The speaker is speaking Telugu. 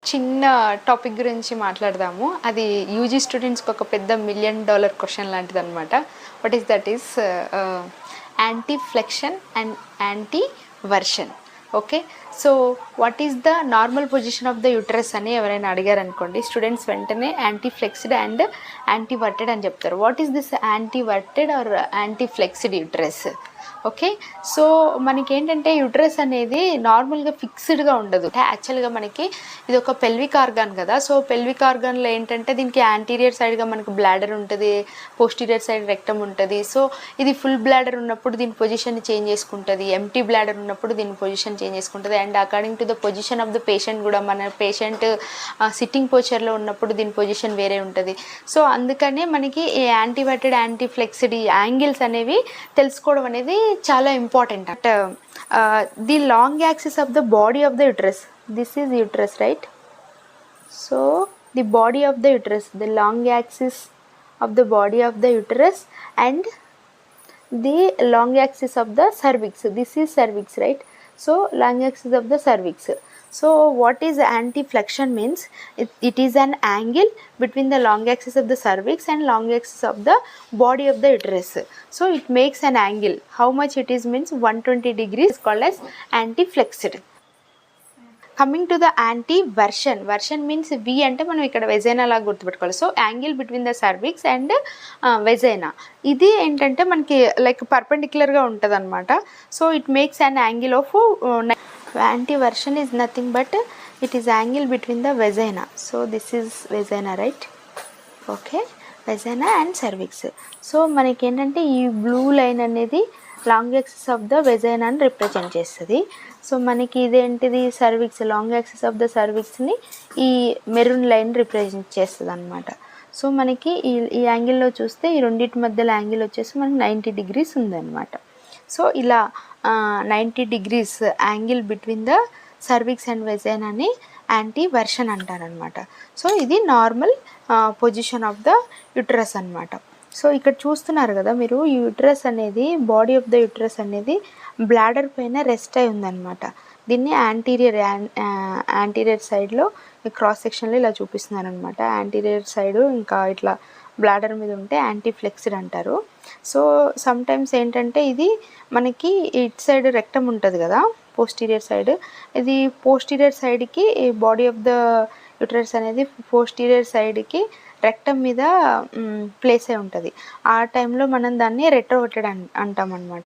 చిన్న టాపిక్ గురించి మాట్లాడదాము. అది యూజీ స్టూడెంట్స్కి ఒక పెద్ద $1 మిలియన్ క్వశ్చన్ లాంటిది అనమాట. What is that is anteflexion and anteversion. Okay, so what is the normal position of the uterus అని ఎవరైనా అడిగారు అనుకోండి, స్టూడెంట్స్ వెంటనే anteflexed and anteverted అని చెప్తారు. What is this anteverted or anteflexed uterus? Okay, so మనకి ఏంటంటే యూట్రస్ అనేది నార్మల్గా ఫిక్స్డ్గా ఉండదు. యాక్చువల్గా మనకి ఇది ఒక పెల్విక్ ఆర్గాన్ కదా. సో పెల్విక్ ఆర్గాన్లో ఏంటంటే దీనికి యాంటీరియర్ సైడ్గా మనకు బ్లాడర్ ఉంటుంది, పోస్టీరియర్ సైడ్ రెక్టమ్ ఉంటుంది. సో ఇది ఫుల్ బ్లాడర్ ఉన్నప్పుడు దీని పొజిషన్ చేంజ్ చేసుకుంటుంది, ఎంటీ బ్లాడర్ ఉన్నప్పుడు దీని పొజిషన్ చేంజ్ చేసుకుంటుంది. And according to the position of the patient కూడా, మన పేషెంట్ సిట్టింగ్ పోచర్లో ఉన్నప్పుడు దీని పొజిషన్ వేరే ఉంటుంది. సో అందుకనే మనకి ఈ యాంటీవర్టెడ్ యాంటీ ఫ్లెక్స్డ్ ఈ యాంగిల్స్ అనేవి తెలుసుకోవడం అనేది చాలా important. The long axis of the body of the uterus, this is uterus, right? So the body of the uterus, the long axis of the body of the uterus and the long axis of the cervix, this is cervix, right? So long axis of the cervix. So what is anti-flexion means? It is an angle between the long axis of the cervix and long axis of the body of the uterus. So it makes an angle. How much it is means 120 degrees, is called as anti-flexed. Coming to the anteversion. Version means we అంటే మనం ఇక్కడ వెజైనా లాగా గుర్తుపెట్టుకోవాలి. So angle between the cervix and vagina, ఇది ఏంటంటే మనకి లైక్ పర్పెండిక్యులర్గా ఉంటుంది అనమాట. So it makes an angle of anteversion is nothing but it is angle between the vagina. So this is vagina, right? Okay, vagina and cervix. So మనకి ఏంటంటే ఈ బ్లూ లైన్ అనేది long axis of the వెజైనాని represent చేస్తుంది. సో మనకి ఇదేంటిది cervix, long axis of the సర్విక్స్ని ఈ మెరూన్ లైన్ రిప్రజెంట్ చేస్తుంది అనమాట. సో మనకి ఈ యాంగిల్లో చూస్తే ఈ రెండింటి మధ్యలో యాంగిల్ వచ్చేసి మనకి 90 degrees ఉందన్నమాట. సో ఇలా 90 degrees angle between the cervix and వెజైనాని యాంటీ వర్షన్ అంటారనమాట. సో ఇది normal position of the uterus అనమాట. సో ఇక్కడ చూస్తున్నారు కదా మీరు, యూట్రస్ అనేది, బాడీ ఆఫ్ ద యూట్రస్ అనేది బ్లాడర్ పైన రెస్ట్ అయి ఉందన్నమాట. దీన్ని యాంటీరియర్ సైడ్లో క్రాస్ సెక్షన్లో ఇలా చూపిస్తున్నారు అనమాట. యాంటీరియర్ సైడ్ ఇంకా ఇట్లా బ్లాడర్ మీద ఉంటే యాంటీ ఫ్లెక్స్డ్ అంటారు. సో సమ్టైమ్స్ ఏంటంటే ఇది మనకి ఇట్ సైడ్ రెక్టమ్ ఉంటుంది కదా, పోస్టీరియర్ సైడ్, ఇది పోస్టీరియర్ సైడ్కి బాడీ ఆఫ్ ద యూట్రస్ అనేది పోస్టీరియర్ సైడ్కి రెక్టమ్ మీద ప్లేస్ అయి ఉంటుంది. ఆ టైంలో మనం దాన్ని రెట్రోవర్టెడ్ అంటాం అన్నమాట.